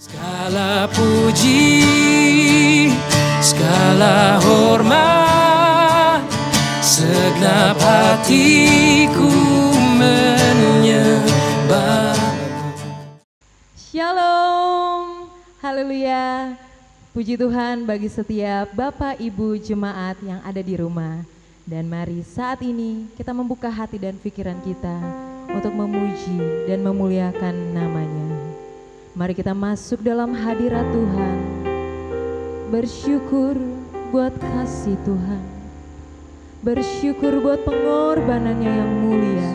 Segala puji, segala hormat, segenap hatiku menyembah. Shalom, haleluya. Puji Tuhan bagi setiap Bapak Ibu jemaat yang ada di rumah. Dan mari saat ini kita membuka hati dan pikiran kita untuk memuji dan memuliakan namanya. Mari kita masuk dalam hadirat Tuhan, bersyukur buat kasih Tuhan, bersyukur buat pengorbanannya yang mulia.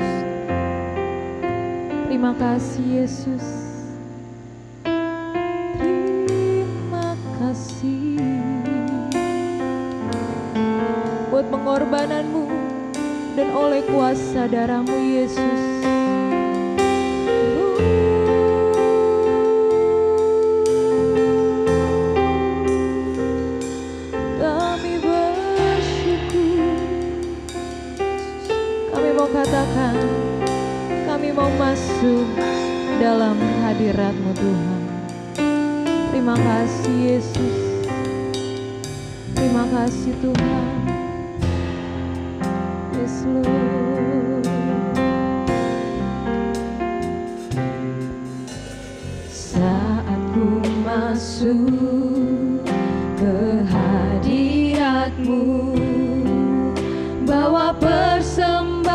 Terima kasih Yesus, terima kasih buat pengorbananmu dan oleh kuasa darahmu Yesus. Katakan, kami mau masuk dalam hadirat-Mu Tuhan. Terima kasih Yesus, terima kasih Tuhan. Yes Lord. Saat ku masuk ke hadirat-Mu, bawa persembahan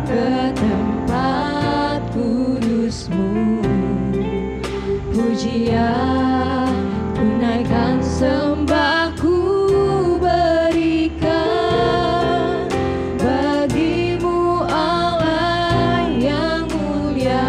ke tempat kudus-Mu, pujian ku naikkan, sembah ku berikan bagi-Mu Allah yang mulia.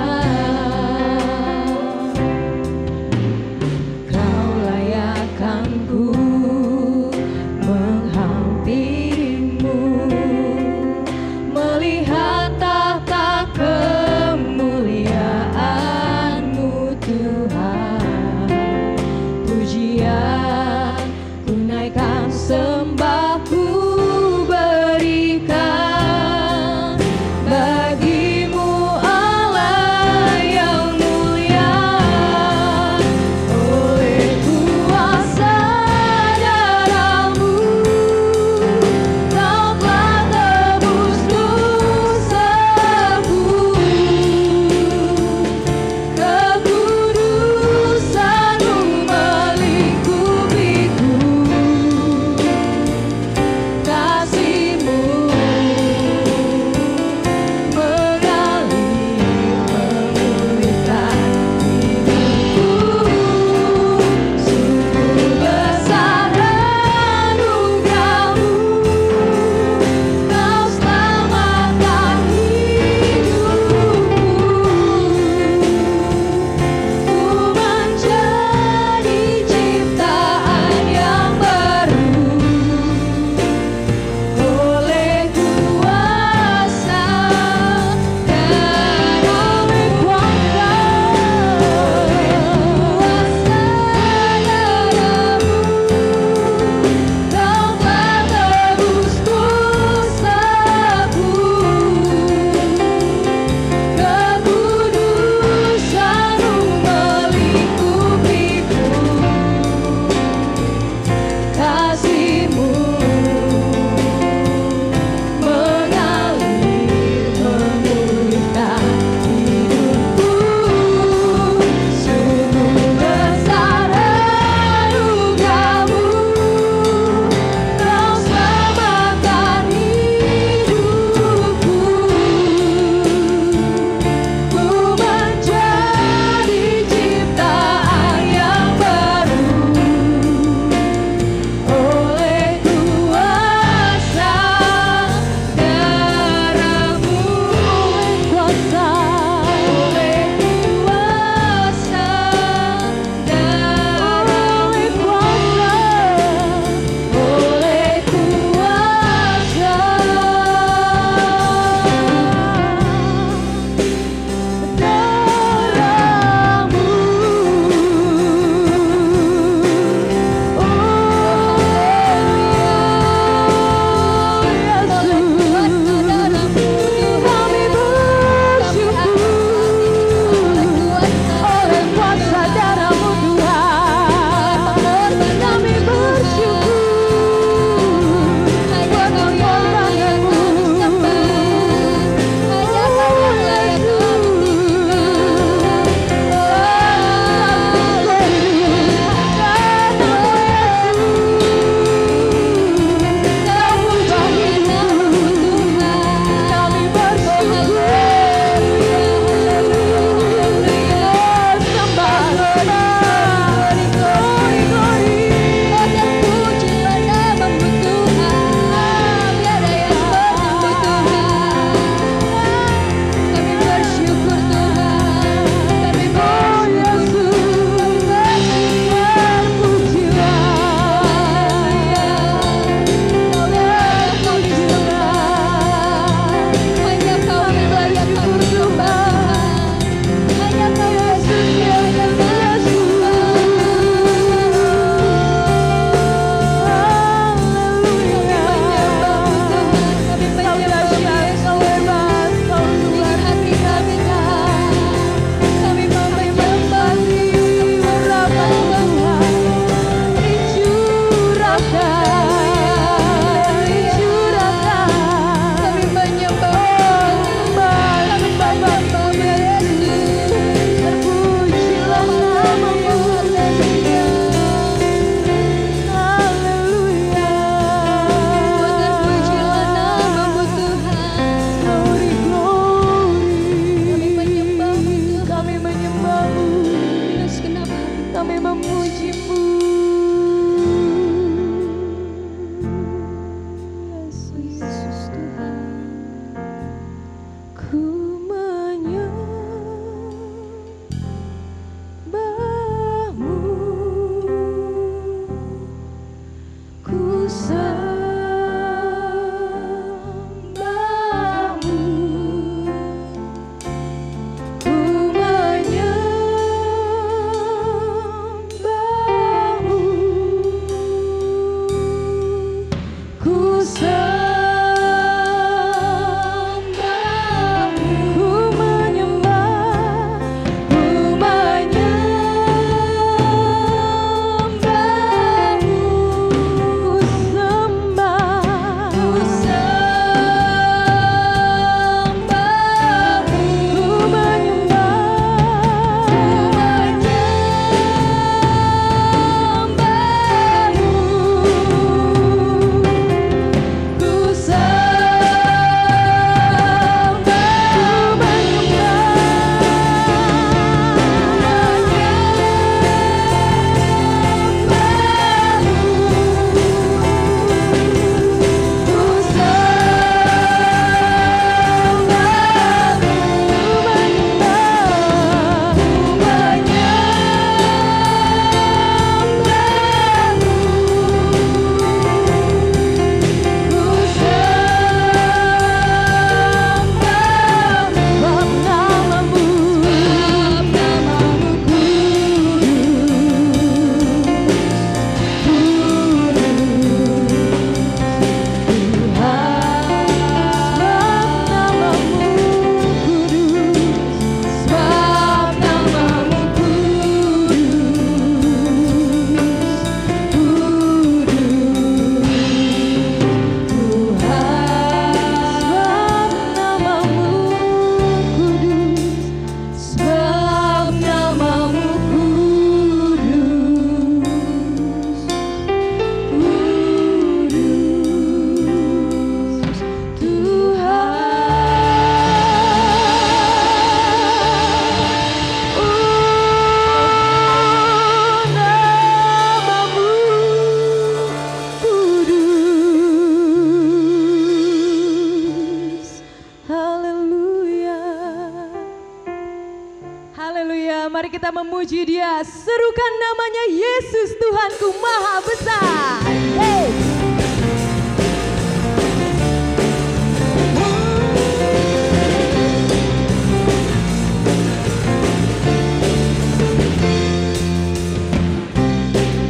Mari kita memuji Dia, serukan namanya Yesus, Tuhanku Maha Besar. Hey.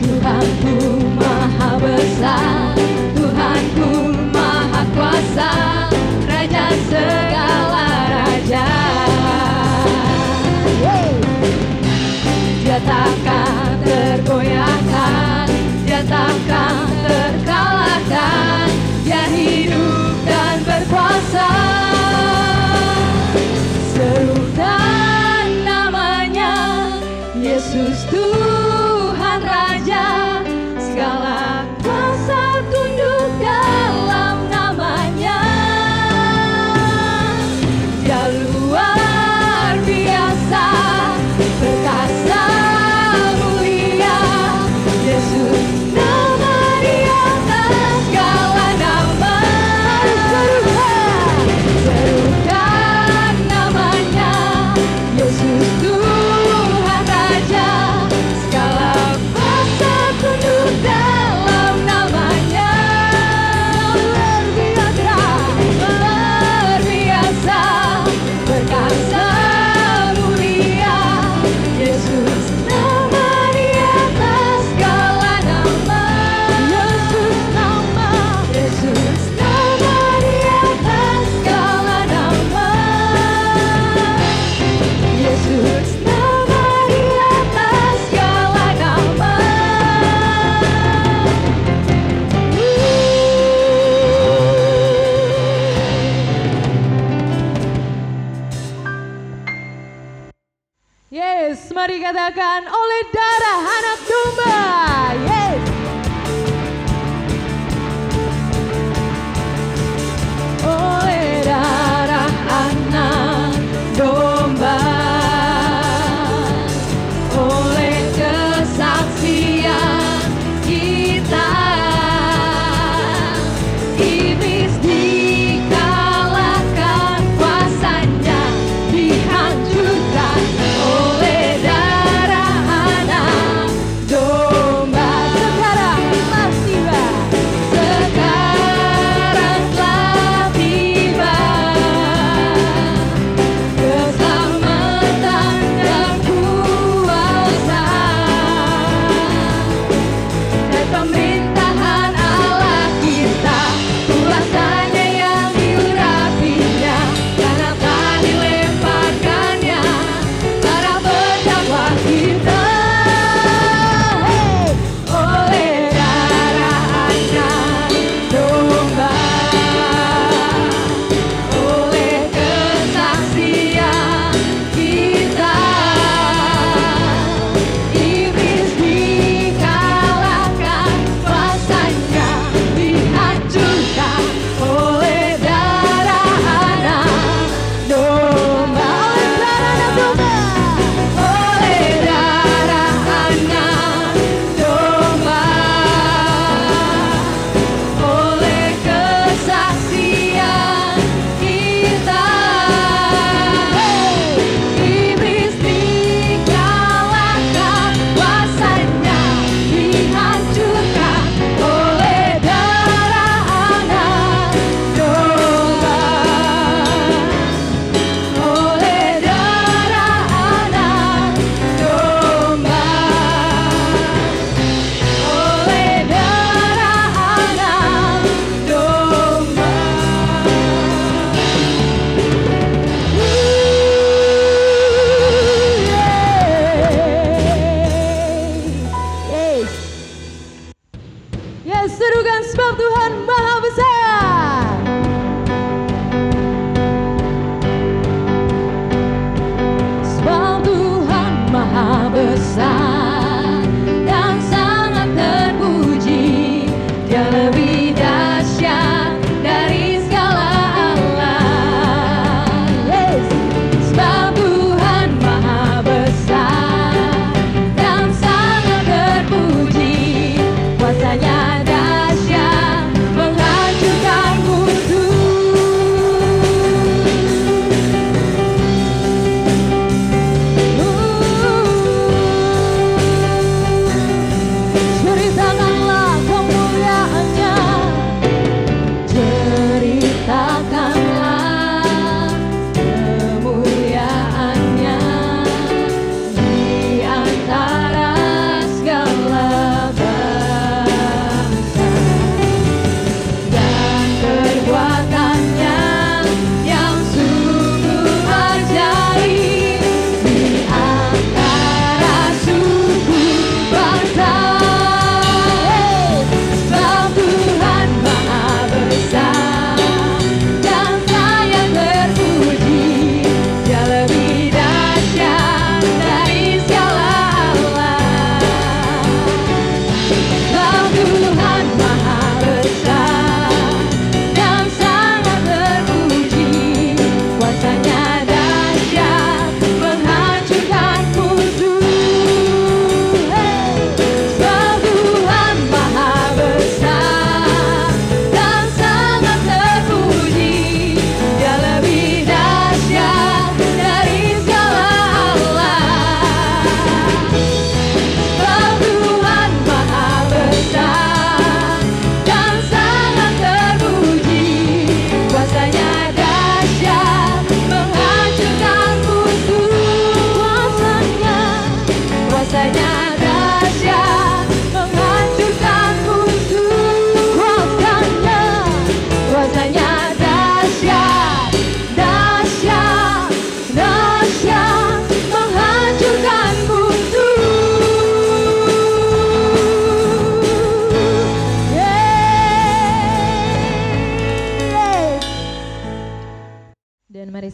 Tuhanku Maha Besar, Tuhanku Maha Kuasa, Raja segala raja. Dia takkan tergoyahkan, Dia takkan terkalahkan, Dia hidup dan berkuasa. Serukan namanya Yesus, Tuhan Raja, segala kuasa tunduk dalam namanya. Dia luar biasa, perkasa, mulia, Yesus nama di atas segala nama. Serukan namanya Yesus, Tuhan Raja, segala kuasa tunduk dalam namanya. Luar biasa, perkasa, mulia, Yesus nama di atas segala nama. Yesus nama di atas segala nama. Yesus nama di atas segala nama. Yes, mari katakan oleh darah anak domba. Yes. Oleh darah anak domba, oleh kesaksian kita, iblis dikalahkan kuasanya.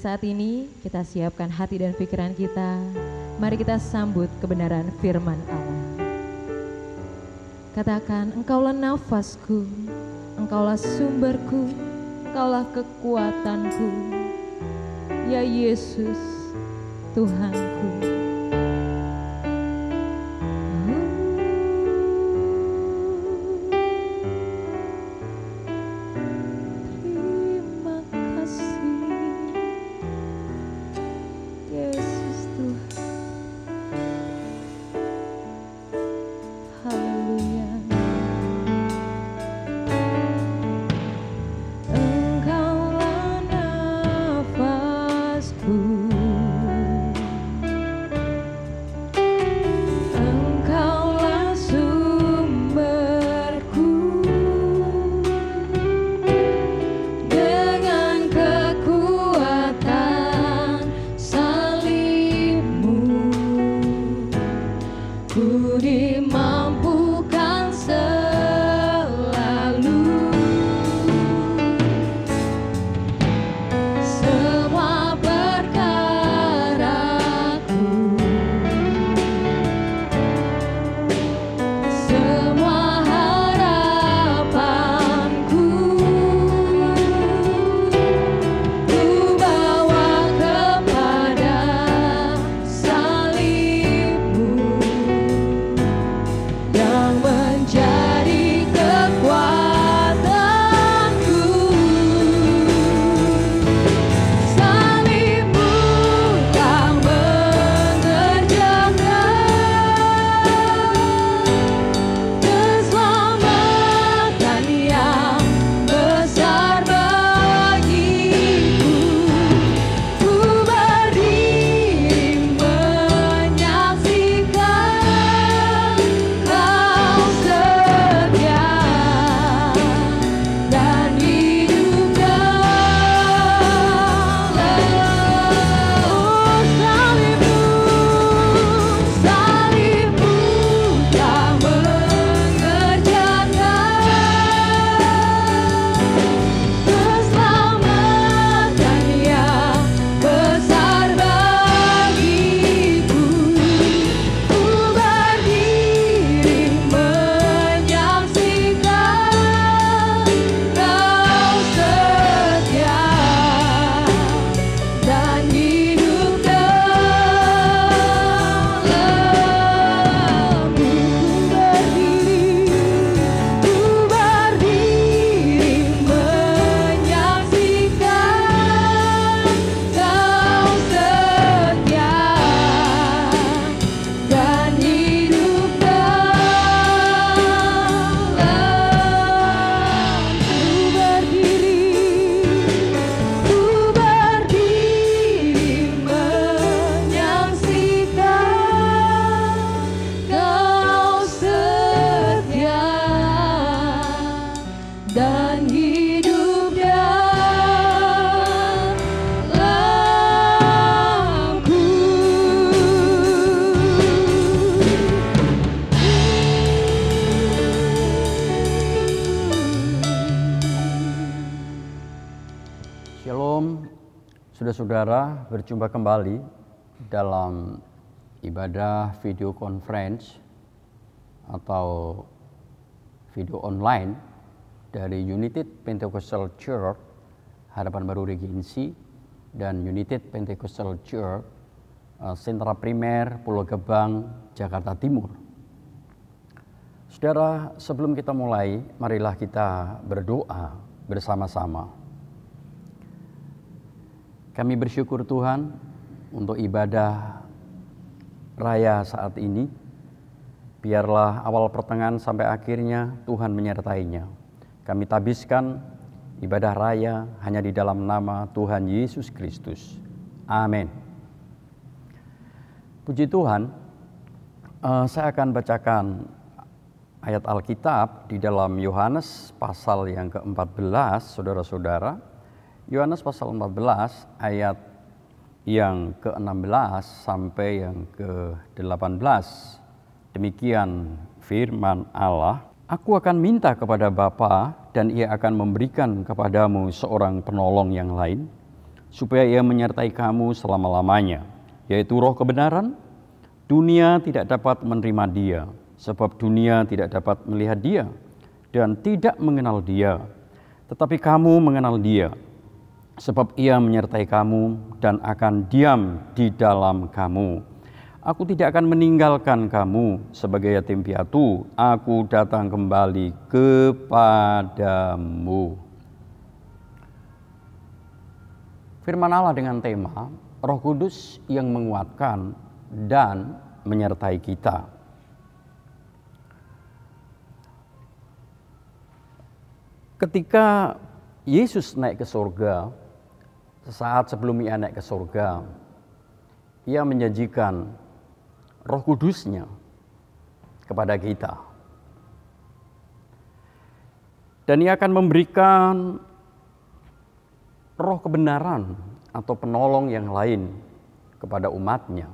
saat ini kita siapkan hati dan pikiran kita. Mari kita sambut kebenaran firman Allah. Katakan, Engkaulah nafasku, Engkaulah sumberku, Engkaulah kekuatanku, ya Yesus, Tuhanku. Saudara-saudara, berjumpa kembali dalam ibadah video conference atau video online dari United Pentecostal Church Harapan Baru Regency dan United Pentecostal Church Sentra Primer Pulau Gebang, Jakarta Timur. Saudara, sebelum kita mulai, marilah kita berdoa bersama-sama. Kami bersyukur Tuhan untuk ibadah raya saat ini. Biarlah awal pertengahan sampai akhirnya Tuhan menyertainya. Kami tabiskan ibadah raya hanya di dalam nama Tuhan Yesus Kristus. Amin. Puji Tuhan, saya akan bacakan ayat Alkitab di dalam Yohanes pasal yang ke-14, saudara-saudara. Yohanes pasal 14 ayat yang ke-16 sampai yang ke-18. Demikian firman Allah. Aku akan minta kepada Bapa dan Ia akan memberikan kepadamu seorang penolong yang lain supaya Ia menyertai kamu selama-lamanya, yaitu Roh kebenaran. Dunia tidak dapat menerima Dia, sebab dunia tidak dapat melihat Dia dan tidak mengenal Dia. Tetapi kamu mengenal Dia, sebab Ia menyertai kamu dan akan diam di dalam kamu. Aku tidak akan meninggalkan kamu sebagai yatim piatu. Aku datang kembali kepadamu. Firman Allah dengan tema Roh Kudus yang menguatkan dan menyertai kita. Ketika Yesus naik ke surga, sesaat sebelum Ia naik ke surga, Ia menjanjikan Roh Kudus-Nya kepada kita. Dan Ia akan memberikan roh kebenaran atau penolong yang lain kepada umat-Nya.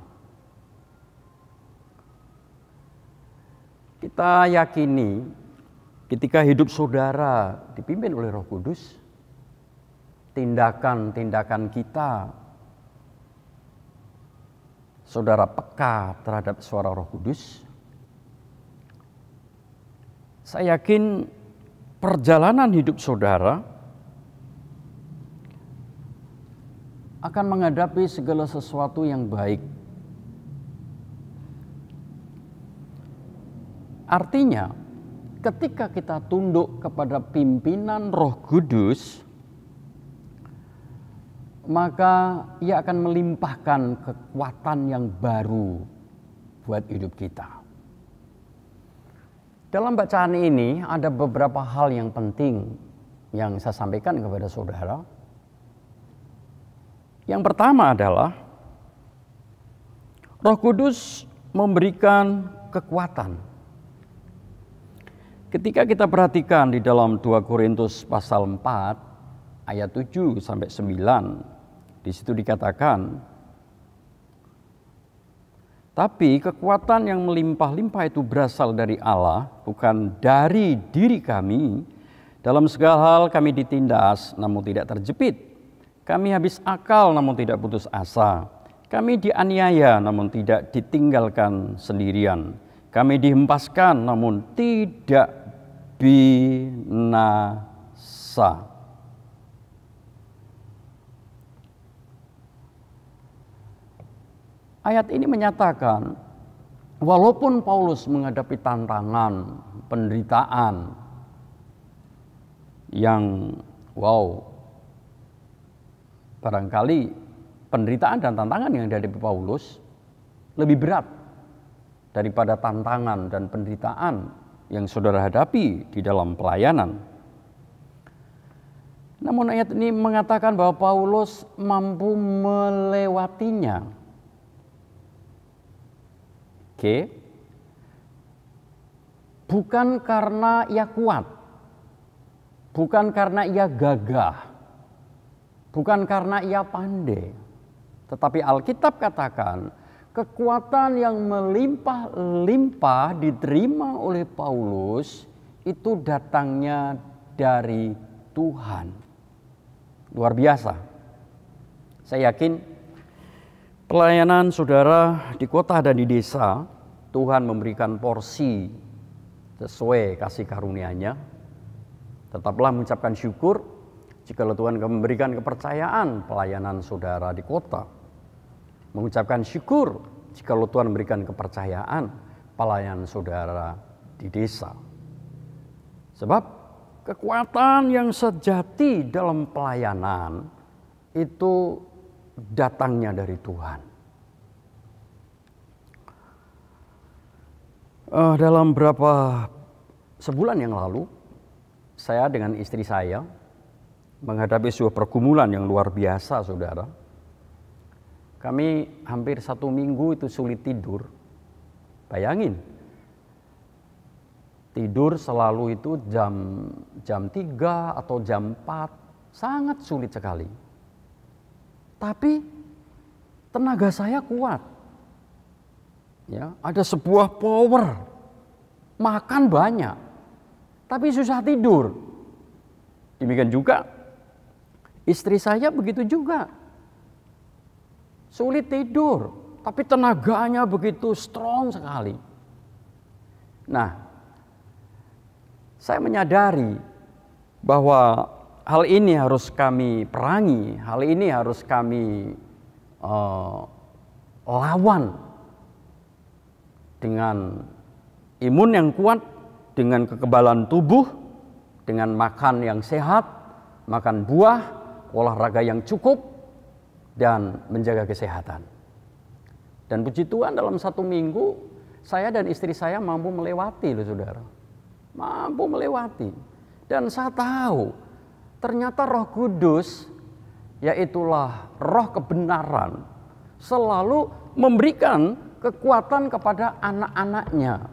Kita yakini ketika hidup saudara dipimpin oleh Roh Kudus, tindakan-tindakan kita, saudara peka terhadap suara Roh Kudus. Saya yakin perjalanan hidup saudara akan menghadapi segala sesuatu yang baik. Artinya, ketika kita tunduk kepada pimpinan Roh Kudus, maka Ia akan melimpahkan kekuatan yang baru buat hidup kita. Dalam bacaan ini ada beberapa hal yang penting yang saya sampaikan kepada saudara. Yang pertama adalah Roh Kudus memberikan kekuatan. Ketika kita perhatikan di dalam 2 Korintus pasal 4 ayat 7 sampai 9, di situ dikatakan, tapi kekuatan yang melimpah-limpah itu berasal dari Allah, bukan dari diri kami. Dalam segala hal kami ditindas namun tidak terjepit. Kami habis akal namun tidak putus asa. Kami dianiaya namun tidak ditinggalkan sendirian. Kami dihempaskan namun tidak binasa. Ayat ini menyatakan, walaupun Paulus menghadapi tantangan, penderitaan yang barangkali penderitaan dan tantangan yang dihadapi Paulus lebih berat daripada tantangan dan penderitaan yang saudara hadapi di dalam pelayanan. Namun ayat ini mengatakan bahwa Paulus mampu melewatinya. Bukan karena ia kuat, bukan karena ia gagah, bukan karena ia pandai, tetapi Alkitab katakan kekuatan yang melimpah-limpah diterima oleh Paulus itu datangnya dari Tuhan. Luar biasa. Saya yakin pelayanan saudara di kota dan di desa, Tuhan memberikan porsi sesuai kasih karunia-Nya. Tetaplah mengucapkan syukur jika Tuhan memberikan kepercayaan pelayanan saudara di kota. Mengucapkan syukur jika Tuhan memberikan kepercayaan pelayanan saudara di desa. Sebab kekuatan yang sejati dalam pelayanan itu datangnya dari Tuhan. Dalam sebulan yang lalu, saya dengan istri saya menghadapi sebuah pergumulan yang luar biasa, saudara. Kami hampir 1 minggu itu sulit tidur. Bayangin, tidur selalu itu jam 3 atau jam 4, sangat sulit sekali. Tapi tenaga saya kuat. Ya, ada sebuah power. Makan banyak, tapi susah tidur. Demikian juga istri saya begitu juga. sulit tidur, tapi tenaganya begitu strong sekali. Nah, saya menyadari bahwa hal ini harus kami perangi, hal ini harus kami lawan dengan imun yang kuat, dengan kekebalan tubuh, dengan makan yang sehat, makan buah, olahraga yang cukup, dan menjaga kesehatan. Dan puji Tuhan dalam 1 minggu, saya dan istri saya mampu melewati loh saudara. Mampu melewati. Dan saya tahu, ternyata Roh Kudus, yaitulah roh kebenaran, selalu memberikan kekuatan kepada anak-anaknya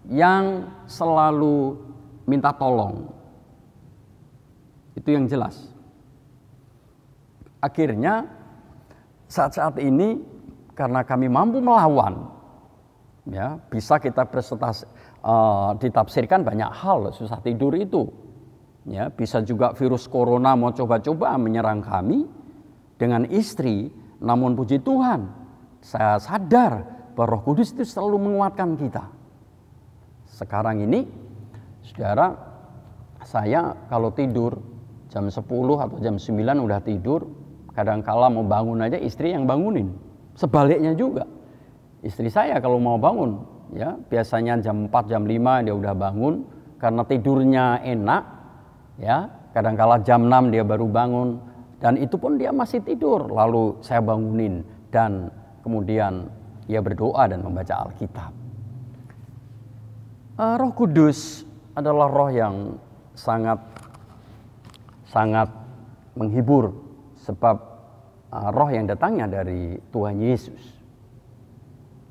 yang selalu minta tolong. Itu yang jelas. Akhirnya saat-saat ini karena kami mampu melawan, ya bisa kita ditafsirkan banyak hal susah tidur itu. Ya, bisa juga virus corona mau coba-coba menyerang kami dengan istri, namun puji Tuhan, saya sadar bahwa Roh Kudus itu selalu menguatkan kita. Sekarang ini, saudara, saya kalau tidur jam 10 atau jam 9 udah tidur, kadang-kala mau bangun aja istri yang bangunin. Sebaliknya juga, istri saya kalau mau bangun, ya biasanya jam 4, jam 5 dia udah bangun karena tidurnya enak. Ya, kadang-kala jam 6 dia baru bangun dan itu pun dia masih tidur. Lalu saya bangunin dan kemudian ia berdoa dan membaca Alkitab. Roh Kudus adalah roh yang sangat menghibur sebab roh yang datangnya dari Tuhan Yesus.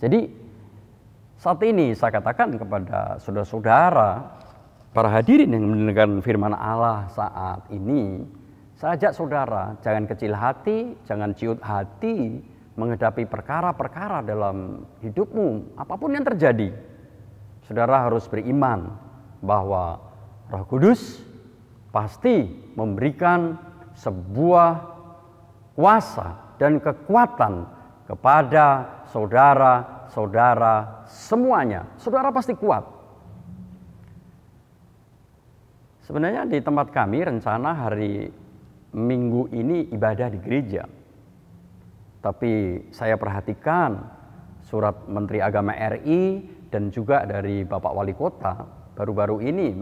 Jadi saat ini saya katakan kepada saudara-saudara, para hadirin yang mendengarkan firman Allah saat ini, saya ajak saudara, jangan kecil hati, jangan ciut hati menghadapi perkara-perkara dalam hidupmu, apapun yang terjadi. Saudara harus beriman bahwa Roh Kudus pasti memberikan sebuah kuasa dan kekuatan kepada saudara-saudara semuanya. Saudara pasti kuat. Sebenarnya di tempat kami rencana hari Minggu ini ibadah di gereja. Tapi saya perhatikan surat Menteri Agama RI dan juga dari Bapak Wali Kota baru-baru ini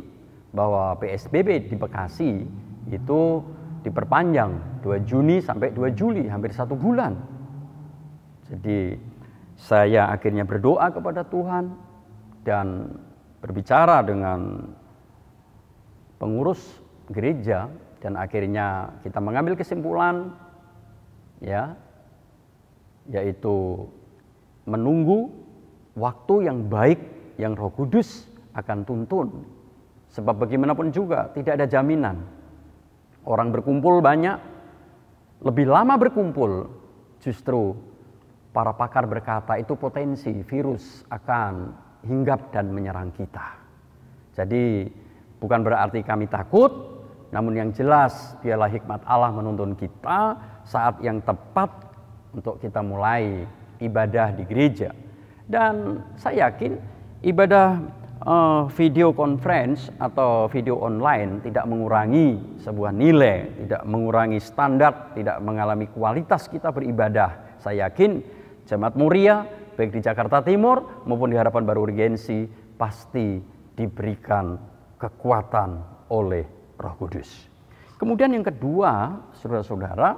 bahwa PSBB di Bekasi itu diperpanjang 2 Juni sampai 2 Juli, hampir 1 bulan. Jadi saya akhirnya berdoa kepada Tuhan dan berbicara dengan pengurus gereja dan akhirnya kita mengambil kesimpulan ya, yaitu menunggu waktu yang baik yang Roh Kudus akan tuntun. Sebab bagaimanapun juga tidak ada jaminan. Orang berkumpul banyak, lebih lama berkumpul, justru para pakar berkata itu potensi virus akan hinggap dan menyerang kita. Jadi bukan berarti kami takut, namun yang jelas biarlah hikmat Allah menuntun kita saat yang tepat untuk kita mulai ibadah di gereja. Dan saya yakin ibadah video conference atau video online tidak mengurangi sebuah nilai, tidak mengurangi standar, tidak mengalami kualitas kita beribadah. Saya yakin Jemaat Muria baik di Jakarta Timur maupun di Harapan Baru Regensi pasti diberikan kekuatan oleh Roh Kudus. Kemudian yang kedua, saudara-saudara,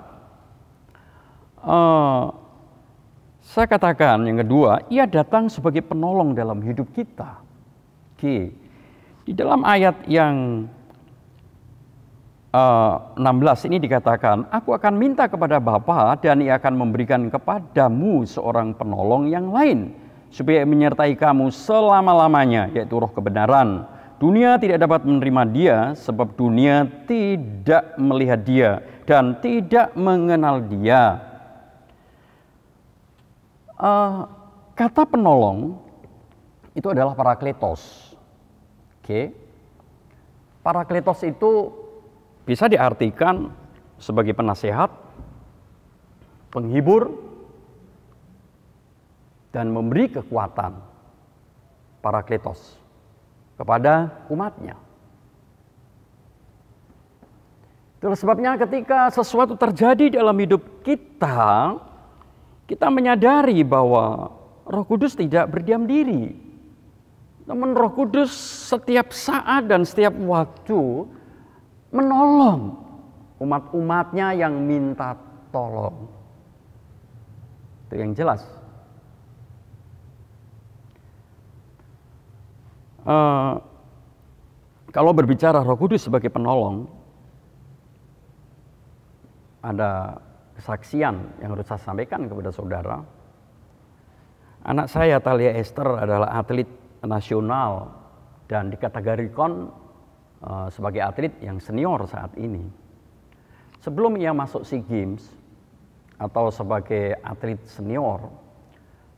saya katakan yang kedua, ia datang sebagai penolong dalam hidup kita. Oke. Di dalam ayat yang 16 ini dikatakan, aku akan minta kepada Bapa dan ia akan memberikan kepadamu seorang penolong yang lain, supaya menyertai kamu selama-lamanya, yaitu Roh kebenaran. Dunia tidak dapat menerima dia, sebab dunia tidak melihat dia dan tidak mengenal dia. Kata penolong itu adalah parakletos. Oke. Parakletos itu bisa diartikan sebagai penasehat, penghibur, dan memberi kekuatan Parakletos kepada umatnya. Itulah sebabnya ketika sesuatu terjadi dalam hidup kita, kita menyadari bahwa Roh Kudus tidak berdiam diri. Namun Roh Kudus setiap saat dan setiap waktu menolong umat-umatnya yang minta tolong. Itu yang jelas. Kalau berbicara Roh Kudus sebagai penolong, ada kesaksian yang harus saya sampaikan kepada saudara. Anak saya, Thalia Esther, adalah atlet nasional dan dikategorikan sebagai atlet yang senior saat ini. Sebelum ia masuk SEA Games atau sebagai atlet senior,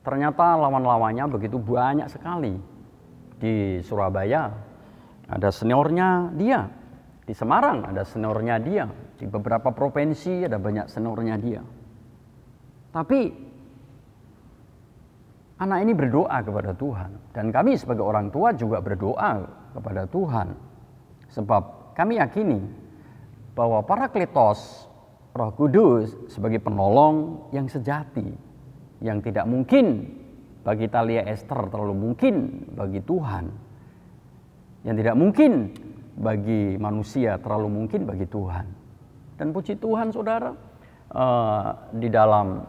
ternyata lawan-lawannya begitu banyak sekali. Di Surabaya ada seniornya dia, di Semarang ada seniornya dia, di beberapa provinsi ada banyak seniornya dia. Tapi anak ini berdoa kepada Tuhan, dan kami sebagai orang tua juga berdoa kepada Tuhan. Sebab kami yakini bahwa Parakletos, Roh Kudus sebagai penolong yang sejati, yang tidak mungkin bagi Thalia Esther terlalu mungkin bagi Tuhan, yang tidak mungkin bagi manusia terlalu mungkin bagi Tuhan. Dan puji Tuhan saudara, di dalam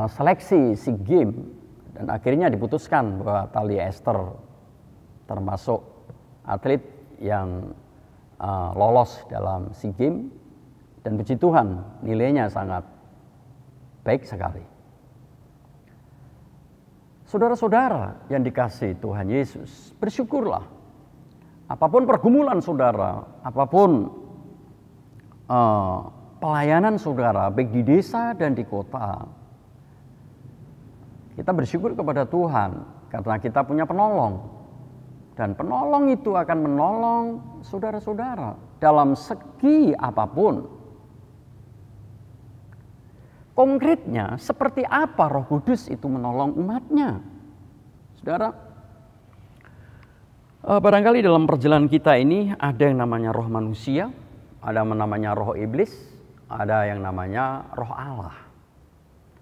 seleksi SEA Games dan akhirnya diputuskan bahwa Thalia Esther termasuk atlet yang lolos dalam SEA Games, dan puji Tuhan nilainya sangat baik sekali. Saudara-saudara yang dikasihi Tuhan Yesus, bersyukurlah. Apapun pergumulan saudara, apapun pelayanan saudara, baik di desa dan di kota, kita bersyukur kepada Tuhan karena kita punya penolong. Dan penolong itu akan menolong saudara-saudara dalam segi apapun. Konkretnya, seperti apa Roh Kudus itu menolong umatnya? Saudara, barangkali dalam perjalanan kita ini ada yang namanya roh manusia, ada yang namanya roh iblis, ada yang namanya roh Allah.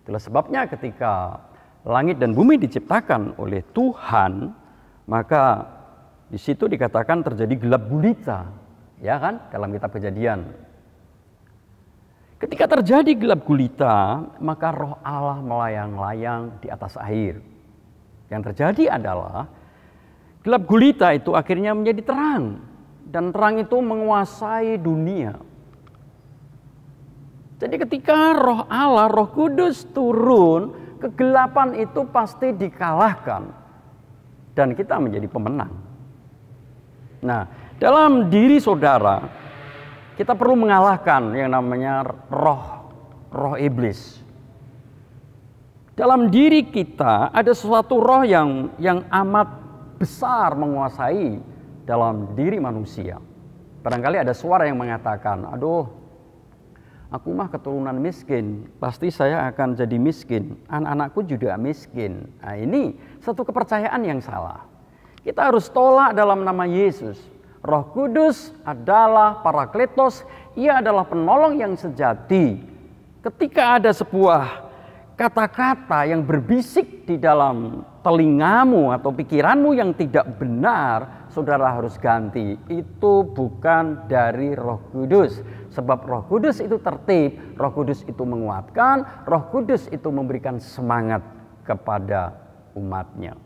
Itulah sebabnya ketika langit dan bumi diciptakan oleh Tuhan, maka di situ dikatakan terjadi gelap gulita, ya kan? Dalam kitab Kejadian. Ketika terjadi gelap gulita, maka roh Allah melayang-layang di atas air. Yang terjadi adalah gelap gulita itu akhirnya menjadi terang. Dan terang itu menguasai dunia. Jadi ketika roh Allah, Roh Kudus turun, kegelapan itu pasti dikalahkan. Dan kita menjadi pemenang. Nah, dalam diri saudara, kita perlu mengalahkan yang namanya roh iblis. Dalam diri kita ada sesuatu roh yang amat besar menguasai dalam diri manusia. Barangkali ada suara yang mengatakan, aduh, aku mah keturunan miskin, pasti saya akan jadi miskin. Anak-anakku juga miskin. Nah, ini satu kepercayaan yang salah. Kita harus tolak dalam nama Yesus. Roh Kudus adalah Parakletos, ia adalah penolong yang sejati. Ketika ada sebuah kata-kata yang berbisik di dalam telingamu atau pikiranmu yang tidak benar, saudara harus ganti. Itu bukan dari Roh Kudus. Sebab Roh Kudus itu tertib, Roh Kudus itu menguatkan, Roh Kudus itu memberikan semangat kepada umatnya.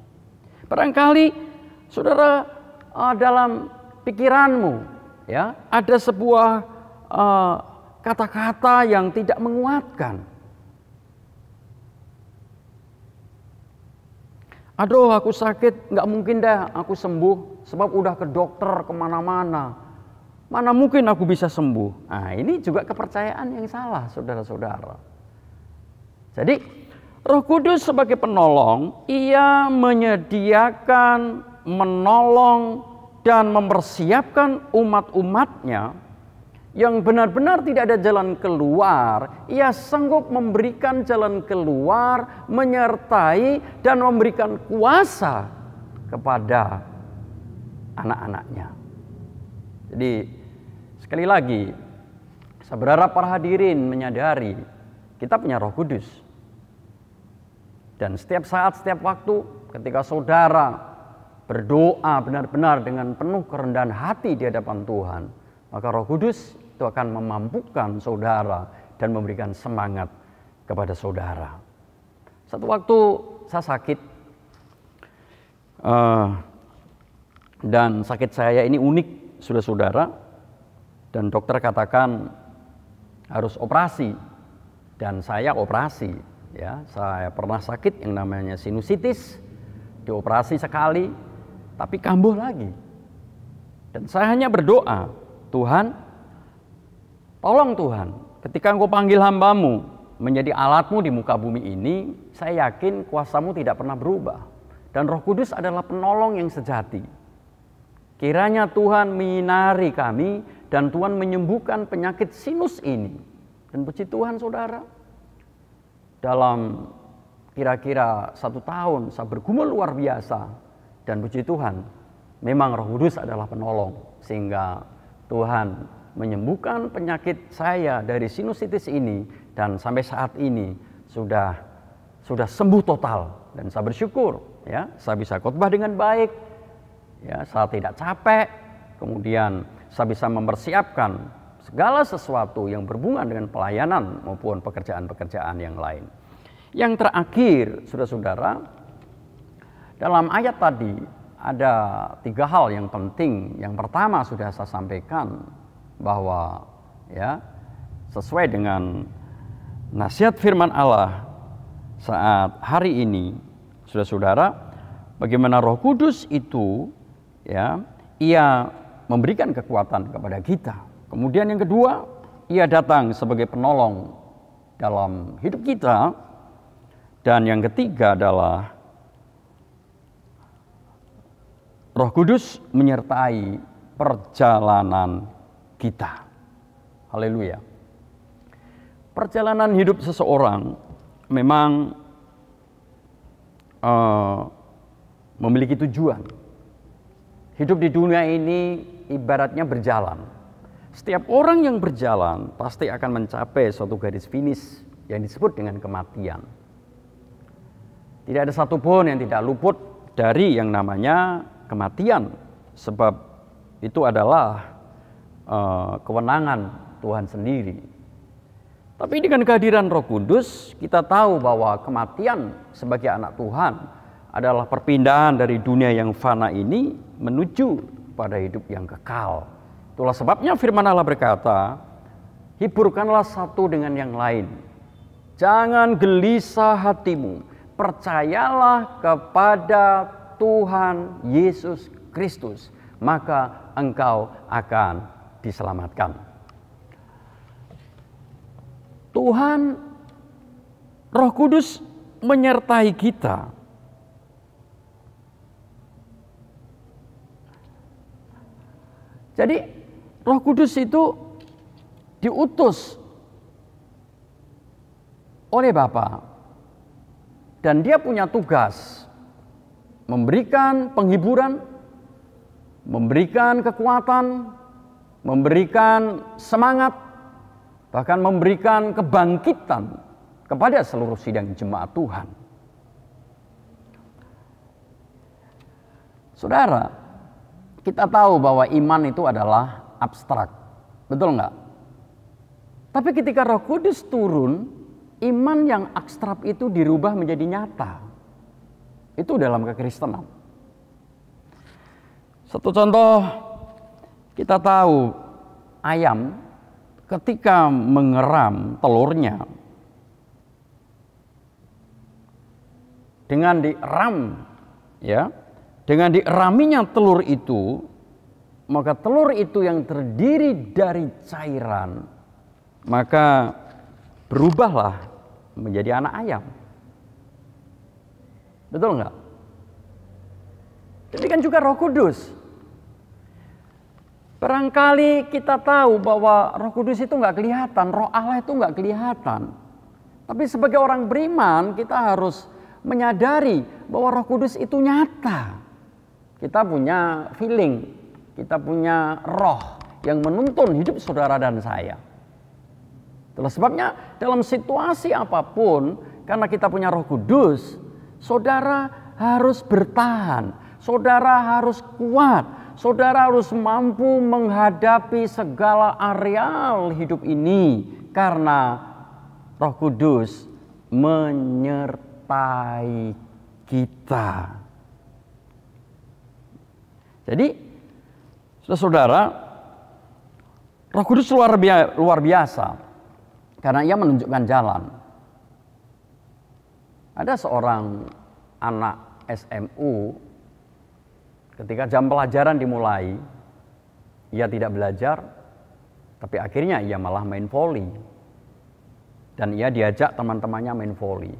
Barangkali saudara dalam pikiranmu ya ada sebuah kata-kata yang tidak menguatkan. Aduh, aku sakit, nggak mungkin dah aku sembuh sebab udah ke dokter kemana-mana. Mana mungkin aku bisa sembuh? Nah, ini juga kepercayaan yang salah, saudara-saudara. Jadi Roh Kudus sebagai penolong, ia menyediakan, menolong dan mempersiapkan umat-umatnya yang benar-benar tidak ada jalan keluar, Ia sanggup memberikan jalan keluar, menyertai dan memberikan kuasa kepada anak-anaknya. Jadi sekali lagi, saya berharap para hadirin menyadari kita punya Roh Kudus. Dan setiap saat, setiap waktu ketika saudara berdoa benar-benar dengan penuh kerendahan hati di hadapan Tuhan, maka Roh Kudus itu akan memampukan saudara dan memberikan semangat kepada saudara. Satu waktu saya sakit, dan sakit saya ini unik, saudara-saudara, dan dokter katakan harus operasi, dan saya operasi. Ya, saya pernah sakit yang namanya sinusitis, dioperasi sekali, tapi kambuh lagi. Dan saya hanya berdoa, Tuhan, tolong Tuhan, ketika Engkau panggil hamba-Mu menjadi alat-Mu di muka bumi ini, saya yakin kuasa-Mu tidak pernah berubah. Dan Roh Kudus adalah penolong yang sejati. Kiranya Tuhan menyinari kami dan Tuhan menyembuhkan penyakit sinus ini. Dan puji Tuhan saudara, dalam kira-kira 1 tahun saya bergumul luar biasa. Dan puji Tuhan, memang Roh Kudus adalah penolong. Sehingga Tuhan menyembuhkan penyakit saya dari sinusitis ini. Dan sampai saat ini sudah sembuh total. Dan saya bersyukur, ya, saya bisa khotbah dengan baik. Ya, saya tidak capek. Kemudian saya bisa mempersiapkan segala sesuatu yang berhubungan dengan pelayanan maupun pekerjaan-pekerjaan yang lain. Yang terakhir, saudara-saudara, dalam ayat tadi ada 3 hal yang penting. Yang pertama sudah saya sampaikan bahwa ya, sesuai dengan nasihat firman Allah saat hari ini, saudara-saudara, bagaimana Roh Kudus itu ya, Ia memberikan kekuatan kepada kita. Kemudian yang kedua, Ia datang sebagai penolong dalam hidup kita. Dan yang ketiga adalah Roh Kudus menyertai perjalanan kita. Haleluya. Perjalanan hidup seseorang memang memiliki tujuan. Hidup di dunia ini ibaratnya berjalan. Setiap orang yang berjalan pasti akan mencapai suatu garis finish yang disebut dengan kematian. Tidak ada satupun yang tidak luput dari yang namanya kematian, sebab itu adalah kewenangan Tuhan sendiri. Tapi dengan kehadiran Roh Kudus, kita tahu bahwa kematian sebagai anak Tuhan adalah perpindahan dari dunia yang fana ini menuju pada hidup yang kekal. Itulah sebabnya firman Allah berkata, hiburkanlah satu dengan yang lain. Jangan gelisah hatimu, percayalah kepada Tuhan Yesus Kristus, maka engkau akan diselamatkan. Tuhan, Roh Kudus menyertai kita. Jadi Roh Kudus itu diutus oleh Bapa, dan Dia punya tugas memberikan penghiburan, memberikan kekuatan, memberikan semangat, bahkan memberikan kebangkitan kepada seluruh sidang jemaat Tuhan. Saudara, kita tahu bahwa iman itu adalah abstrak, betul enggak? Tapi ketika Roh Kudus turun, iman yang abstrak itu dirubah menjadi nyata. Itu dalam kekristenan. Satu contoh, kita tahu ayam ketika mengeram telurnya, dengan dieram, ya, dengan dieraminya telur itu, maka telur itu yang terdiri dari cairan, maka berubahlah menjadi anak ayam. Betul enggak? Demikian juga Roh Kudus. Barangkali kita tahu bahwa Roh Kudus itu nggak kelihatan, Roh Allah itu nggak kelihatan. Tapi sebagai orang beriman kita harus menyadari bahwa Roh Kudus itu nyata. Kita punya feeling, kita punya roh yang menuntun hidup saudara dan saya. Itulah sebabnya dalam situasi apapun, karena kita punya Roh Kudus, saudara harus bertahan, saudara harus kuat, saudara harus mampu menghadapi segala areal hidup ini karena Roh Kudus menyertai kita. Jadi, saudara, Roh Kudus luar biasa karena ia menunjukkan jalan. Ada seorang anak SMU, ketika jam pelajaran dimulai, ia tidak belajar, tapi akhirnya ia malah main voli. Dan ia diajak teman-temannya main voli.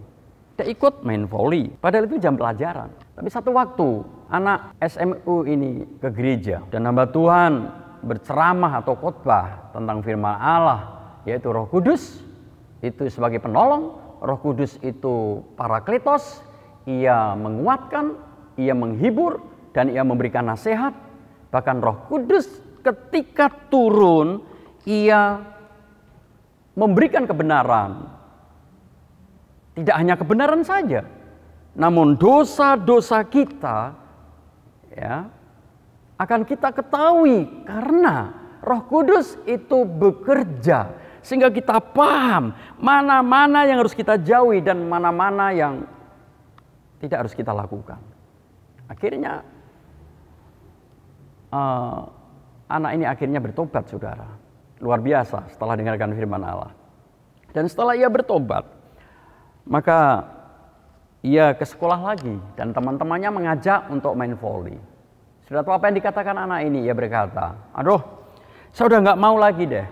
Dia ikut main voli, padahal itu jam pelajaran. Tapi satu waktu, anak SMU ini ke gereja, dan hamba Tuhan berceramah atau khotbah tentang firman Allah, yaitu Roh Kudus, itu sebagai penolong, Roh Kudus itu parakletos, ia menguatkan, ia menghibur, dan ia memberikan nasihat. Bahkan Roh Kudus ketika turun, ia memberikan kebenaran. Tidak hanya kebenaran saja, namun dosa-dosa kita ya akan kita ketahui karena Roh Kudus itu bekerja sehingga kita paham mana-mana yang harus kita jauhi dan mana-mana yang tidak harus kita lakukan. Akhirnya anak ini akhirnya bertobat, saudara. Luar biasa setelah dengarkan firman Allah. Dan setelah ia bertobat, maka ia ke sekolah lagi dan teman-temannya mengajak untuk main voli. Sudah tahu apa yang dikatakan anak ini? Ia berkata, aduh, saya udah nggak mau lagi deh.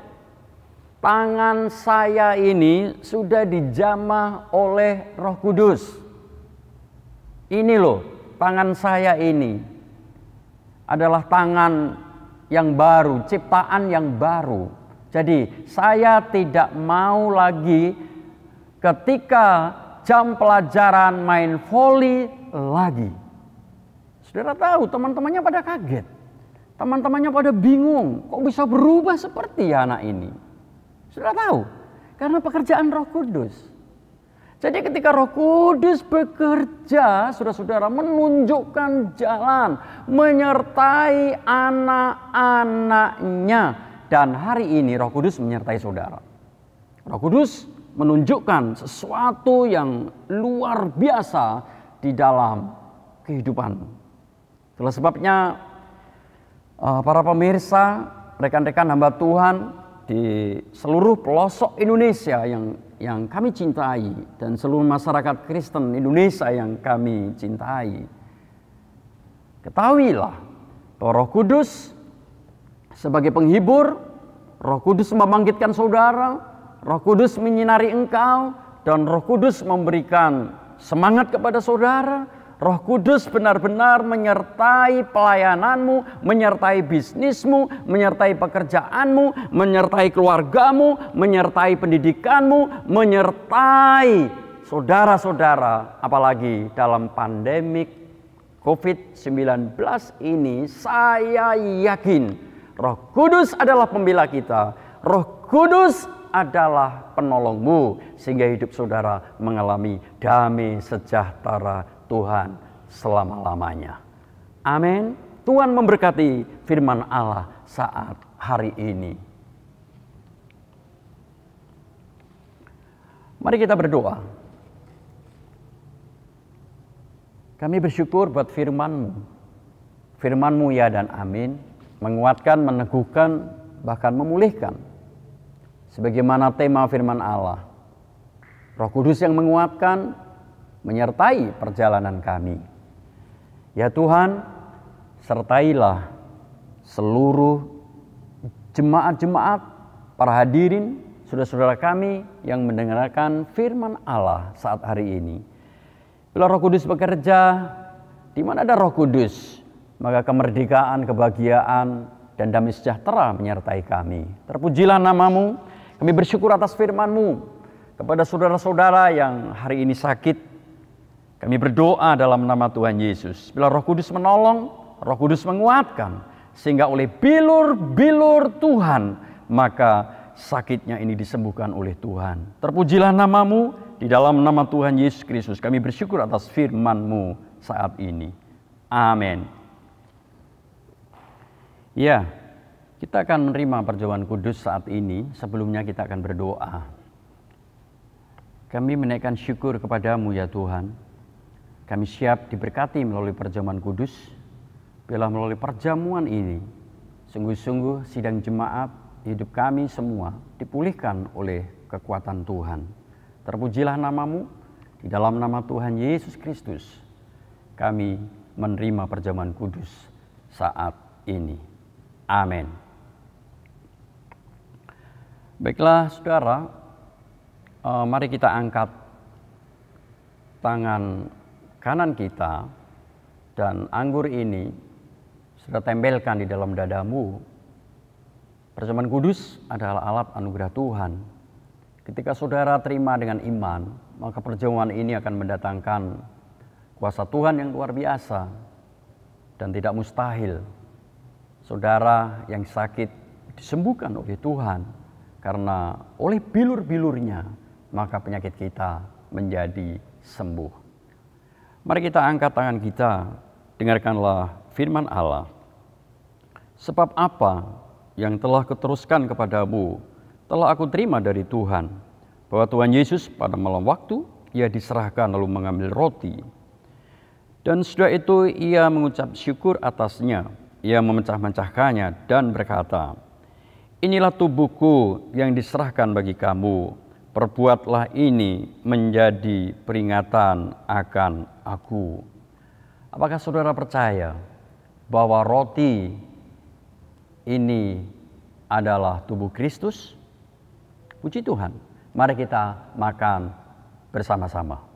Tangan saya ini sudah dijamah oleh Roh Kudus. Ini loh, tangan saya ini adalah tangan yang baru, ciptaan yang baru. Jadi saya tidak mau lagi ketika jam pelajaran main voli lagi. Saudara tahu, teman-temannya pada kaget. Teman-temannya pada bingung, kok bisa berubah seperti anak ini? Saudara tahu, karena pekerjaan Roh Kudus. Jadi ketika Roh Kudus bekerja, saudara-saudara, menunjukkan jalan, menyertai anak-anaknya. Dan hari ini Roh Kudus menyertai saudara. Roh Kudus menunjukkan sesuatu yang luar biasa di dalam kehidupanmu. Itulah sebabnya para pemirsa, rekan-rekan hamba Tuhan di seluruh pelosok Indonesia yang kami cintai dan seluruh masyarakat Kristen Indonesia yang kami cintai, ketahuilah bahwa Roh Kudus sebagai penghibur, Roh Kudus membangkitkan saudara, Roh Kudus menyinari engkau, dan Roh Kudus memberikan semangat kepada saudara. Roh Kudus benar-benar menyertai pelayananmu, menyertai bisnismu, menyertai pekerjaanmu, menyertai keluargamu, menyertai pendidikanmu, menyertai saudara-saudara. Apalagi dalam pandemik COVID-19 ini, saya yakin Roh Kudus adalah pembela kita. Roh Kudus adalah penolongmu sehingga hidup saudara mengalami damai sejahtera Tuhan selama-lamanya. Amin. Tuhan memberkati firman Allah saat hari ini. Mari kita berdoa. Kami bersyukur buat firman-Mu. Firman-Mu ya dan amin. Menguatkan, meneguhkan, bahkan memulihkan. Sebagaimana tema firman Allah. Roh Kudus yang menguatkan, menyertai perjalanan kami. Ya Tuhan, sertailah seluruh jemaat-jemaat, para hadirin, saudara-saudara kami yang mendengarkan firman Allah saat hari ini. Bila Roh Kudus bekerja, di mana ada Roh Kudus, maka kemerdekaan, kebahagiaan, dan damai sejahtera menyertai kami. Terpujilah nama-Mu, kami bersyukur atas firman-Mu. Kepada saudara-saudara yang hari ini sakit, kami berdoa dalam nama Tuhan Yesus. Bila Roh Kudus menolong, Roh Kudus menguatkan, sehingga oleh bilur-bilur Tuhan, maka sakitnya ini disembuhkan oleh Tuhan. Terpujilah nama-Mu, di dalam nama Tuhan Yesus Kristus. Kami bersyukur atas firman-Mu saat ini. Amin. Ya, kita akan menerima perjamuan kudus saat ini. Sebelumnya kita akan berdoa. Kami menaikkan syukur kepada-Mu ya Tuhan. Kami siap diberkati melalui perjamuan kudus. Bila melalui perjamuan ini, sungguh-sungguh sidang jemaat hidup kami semua dipulihkan oleh kekuatan Tuhan. Terpujilah nama-Mu, di dalam nama Tuhan Yesus Kristus. Kami menerima perjamuan kudus saat ini. Amin. Baiklah saudara, mari kita angkat tangan kanan kita dan anggur ini sudah tempelkan di dalam dadamu. Perjamuan kudus adalah alat anugerah Tuhan. Ketika saudara terima dengan iman, maka perjamuan ini akan mendatangkan kuasa Tuhan yang luar biasa dan tidak mustahil. Saudara yang sakit disembuhkan oleh Tuhan, karena oleh bilur-bilurnya maka penyakit kita menjadi sembuh. Mari kita angkat tangan kita, dengarkanlah firman Allah. Sebab apa yang telah kuteruskan kepadamu telah aku terima dari Tuhan, bahwa Tuhan Yesus pada malam waktu ia diserahkan lalu mengambil roti. Dan sudah itu ia mengucap syukur atasnya. Ia memecah-mecahkannya dan berkata, inilah tubuhku yang diserahkan bagi kamu. Perbuatlah ini menjadi peringatan akan aku. Apakah saudara percaya bahwa roti ini adalah tubuh Kristus? Puji Tuhan. Mari kita makan bersama-sama.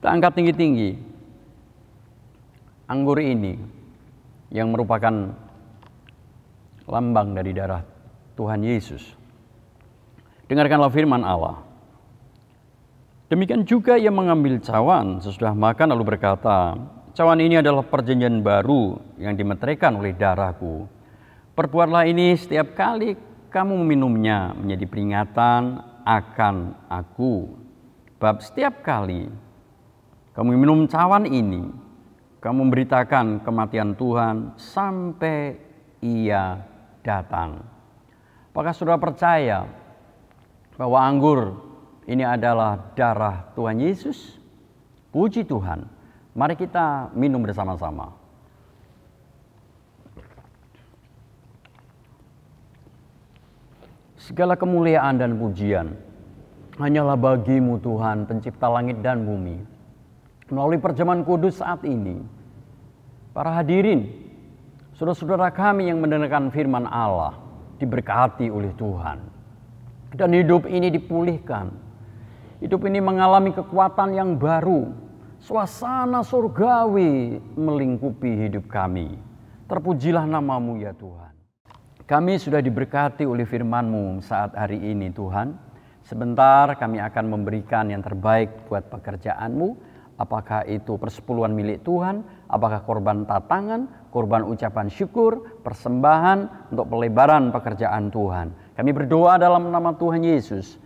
Kita angkat tinggi-tinggi anggur ini yang merupakan lambang dari darah Tuhan Yesus. Dengarkanlah firman Allah. Demikian juga ia mengambil cawan sesudah makan lalu berkata, cawan ini adalah perjanjian baru yang dimeteraikan oleh darahku. Perbuatlah ini setiap kali kamu meminumnya menjadi peringatan akan aku. Bab setiap kali kamu minum cawan ini, kamu memberitakan kematian Tuhan sampai ia datang. Apakah saudara percaya bahwa anggur ini adalah darah Tuhan Yesus? Puji Tuhan. Mari kita minum bersama-sama. Segala kemuliaan dan pujian hanyalah bagi-Mu Tuhan, pencipta langit dan bumi. Melalui perjamuan kudus saat ini, para hadirin, saudara-saudara kami yang mendengarkan firman Allah, diberkati oleh Tuhan. Dan hidup ini dipulihkan. Hidup ini mengalami kekuatan yang baru. Suasana surgawi melingkupi hidup kami. Terpujilah nama-Mu ya Tuhan. Kami sudah diberkati oleh firman-Mu saat hari ini Tuhan. Sebentar kami akan memberikan yang terbaik buat pekerjaan-Mu. Apakah itu persepuluhan milik Tuhan, apakah korban tatangan, korban ucapan syukur, persembahan untuk pelebaran pekerjaan Tuhan. Kami berdoa dalam nama Tuhan Yesus.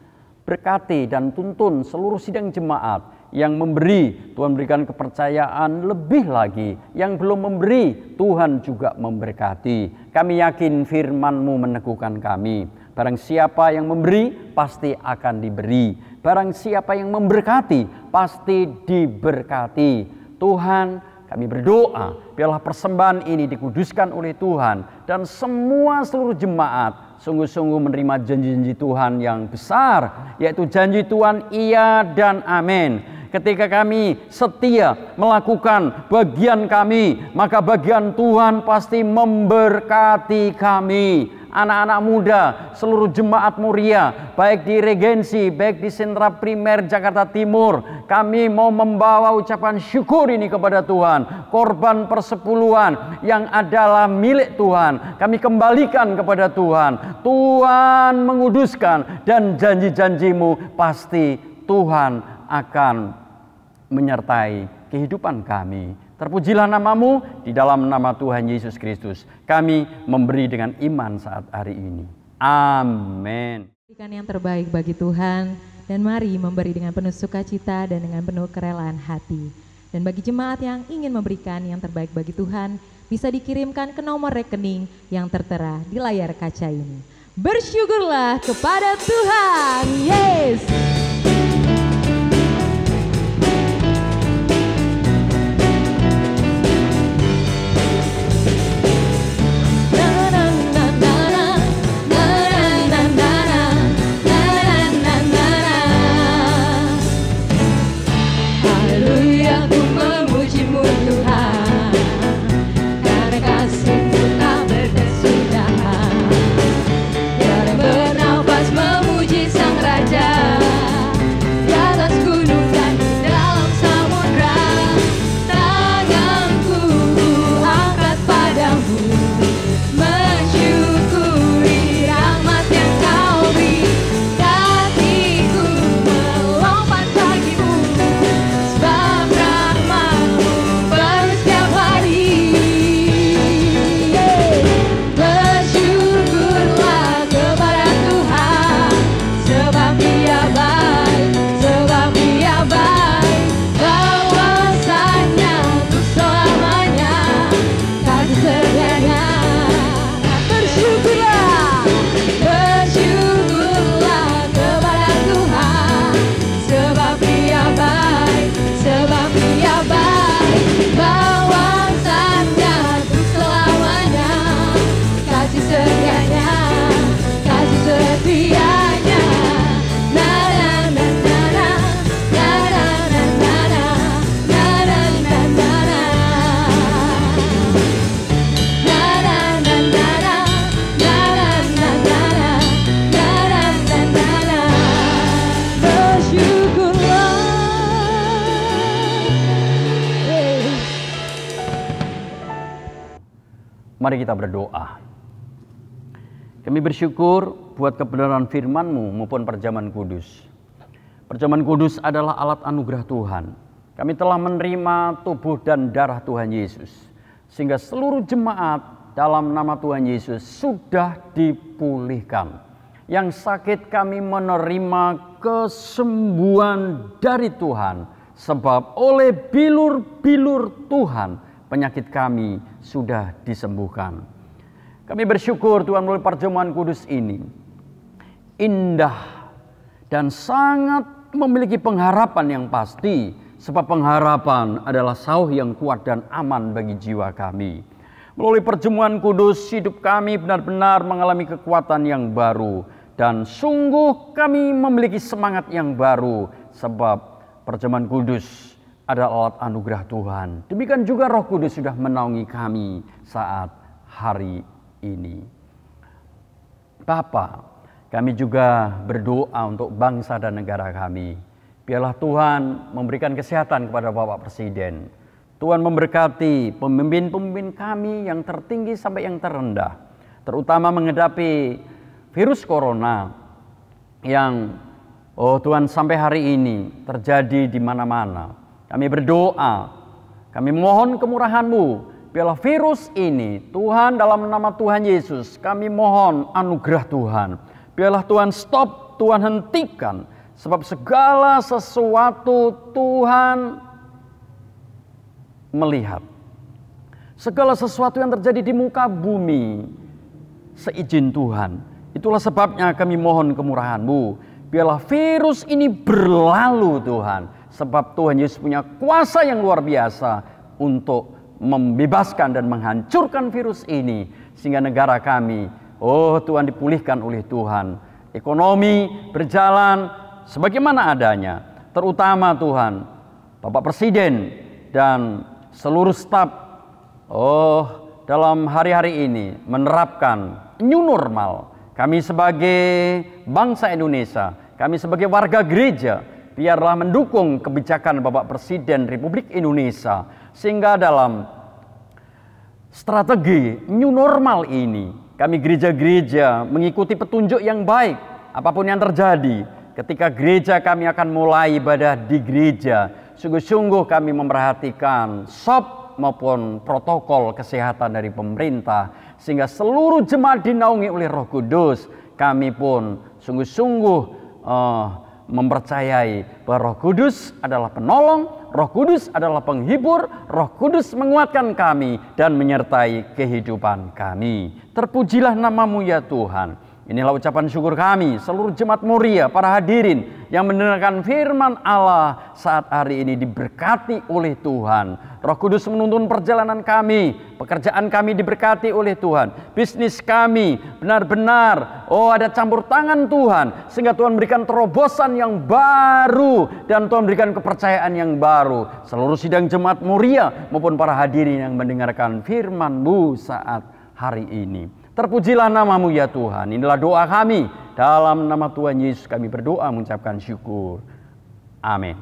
Berkati dan tuntun seluruh sidang jemaat yang memberi, Tuhan berikan kepercayaan lebih lagi. Yang belum memberi, Tuhan juga memberkati. Kami yakin firman-Mu meneguhkan kami. Barang siapa yang memberi, pasti akan diberi. Barang siapa yang memberkati, pasti diberkati. Tuhan, kami berdoa, biarlah persembahan ini dikuduskan oleh Tuhan. Dan semua seluruh jemaat sungguh-sungguh menerima janji-janji Tuhan yang besar. Yaitu janji Tuhan iya dan amin. Ketika kami setia melakukan bagian kami, maka bagian Tuhan pasti memberkati kami. anak-anak muda, seluruh jemaat Muria, baik di Regensi, baik di Sentra Primer Jakarta Timur. Kami mau membawa ucapan syukur ini kepada Tuhan. Korban persepuluhan yang adalah milik Tuhan, kami kembalikan kepada Tuhan. Tuhan menguduskan, dan janji-janjimu pasti Tuhan akan menyertai kehidupan kami. Terpujilah namamu, di dalam nama Tuhan Yesus Kristus kami memberi dengan iman saat hari ini. Amin. Berikan yang terbaik bagi Tuhan, dan mari memberi dengan penuh sukacita dan dengan penuh kerelaan hati. Dan bagi jemaat yang ingin memberikan yang terbaik bagi Tuhan, bisa dikirimkan ke nomor rekening yang tertera di layar kaca ini. Bersyukurlah kepada Tuhan. Yes. Mari kita berdoa. Kami bersyukur buat kebenaran firman-Mu maupun perjamuan kudus. Perjamuan kudus adalah alat anugerah Tuhan. Kami telah menerima tubuh dan darah Tuhan Yesus, sehingga seluruh jemaat dalam nama Tuhan Yesus sudah dipulihkan. Yang sakit kami menerima kesembuhan dari Tuhan, sebab oleh bilur-bilur Tuhan penyakit kami sudah disembuhkan. Kami bersyukur Tuhan melalui perjamuan kudus ini indah dan sangat memiliki pengharapan yang pasti, sebab pengharapan adalah sauh yang kuat dan aman bagi jiwa kami. Melalui perjamuan kudus hidup kami benar-benar mengalami kekuatan yang baru, dan sungguh kami memiliki semangat yang baru, sebab perjamuan kudus adalah alat anugerah Tuhan. Demikian juga Roh Kudus sudah menaungi kami saat hari ini. Bapa, kami juga berdoa untuk bangsa dan negara kami. Biarlah Tuhan memberikan kesehatan kepada Bapak Presiden. Tuhan memberkati pemimpin-pemimpin kami yang tertinggi sampai yang terendah, terutama menghadapi virus corona yang Tuhan sampai hari ini terjadi di mana-mana. Kami berdoa, kami mohon kemurahan-Mu, biarlah virus ini, Tuhan dalam nama Tuhan Yesus, kami mohon anugerah Tuhan. Biarlah Tuhan stop, Tuhan hentikan, sebab segala sesuatu Tuhan melihat. Segala sesuatu yang terjadi di muka bumi, seizin Tuhan. Itulah sebabnya kami mohon kemurahan-Mu. Biarlah virus ini berlalu Tuhan. Sebab Tuhan Yesus punya kuasa yang luar biasa untuk membebaskan dan menghancurkan virus ini. Sehingga negara kami, Tuhan, dipulihkan oleh Tuhan. Ekonomi berjalan sebagaimana adanya. Terutama Tuhan, Bapak Presiden dan seluruh staf dalam hari-hari ini menerapkan new normal. Kami sebagai bangsa Indonesia, kami sebagai warga gereja, biarlah mendukung kebijakan Bapak Presiden Republik Indonesia, sehingga dalam strategi new normal ini, kami gereja-gereja mengikuti petunjuk yang baik. Apapun yang terjadi, ketika gereja kami akan mulai ibadah di gereja, sungguh-sungguh kami memperhatikan SOP maupun protokol kesehatan dari pemerintah, sehingga seluruh jemaat dinaungi oleh Roh Kudus. Kami pun sungguh-sungguh mempercayai bahwa Roh Kudus adalah penolong, Roh Kudus adalah penghibur, Roh Kudus menguatkan kami dan menyertai kehidupan kami. Terpujilah nama-Mu ya Tuhan. Inilah ucapan syukur kami, seluruh jemaat Moria, para hadirin yang mendengarkan firman Allah saat hari ini diberkati oleh Tuhan. Roh Kudus menuntun perjalanan kami, pekerjaan kami diberkati oleh Tuhan. Bisnis kami benar-benar, ada campur tangan Tuhan, sehingga Tuhan berikan terobosan yang baru dan Tuhan berikan kepercayaan yang baru. Seluruh sidang jemaat Moria maupun para hadirin yang mendengarkan firman-Mu saat hari ini. Terpujilah nama-Mu ya Tuhan. Inilah doa kami. Dalam nama Tuhan Yesus kami berdoa mengucapkan syukur. Amin.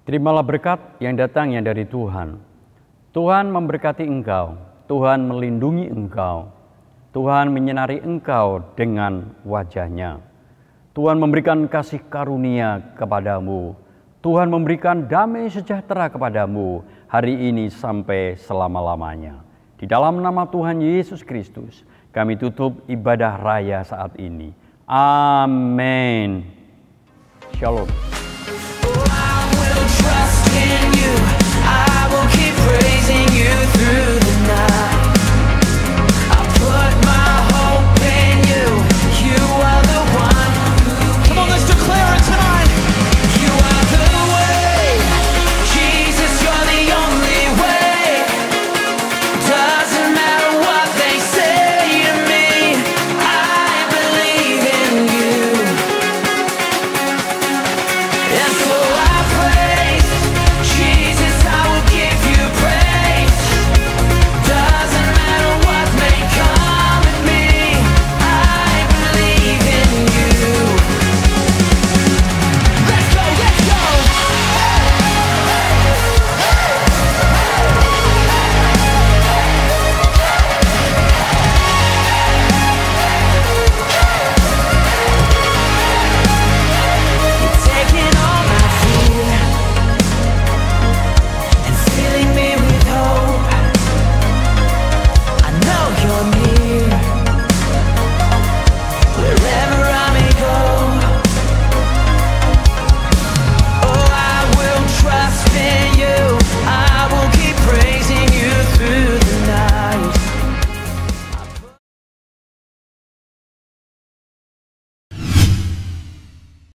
Terimalah berkat yang datangnya dari Tuhan. Tuhan memberkati engkau, Tuhan melindungi engkau, Tuhan menyinari engkau dengan wajah-Nya. Tuhan memberikan kasih karunia kepadamu, Tuhan memberikan damai sejahtera kepadamu hari ini sampai selama-lamanya. Di dalam nama Tuhan Yesus Kristus, kami tutup ibadah raya saat ini. Amin. Shalom. Trust in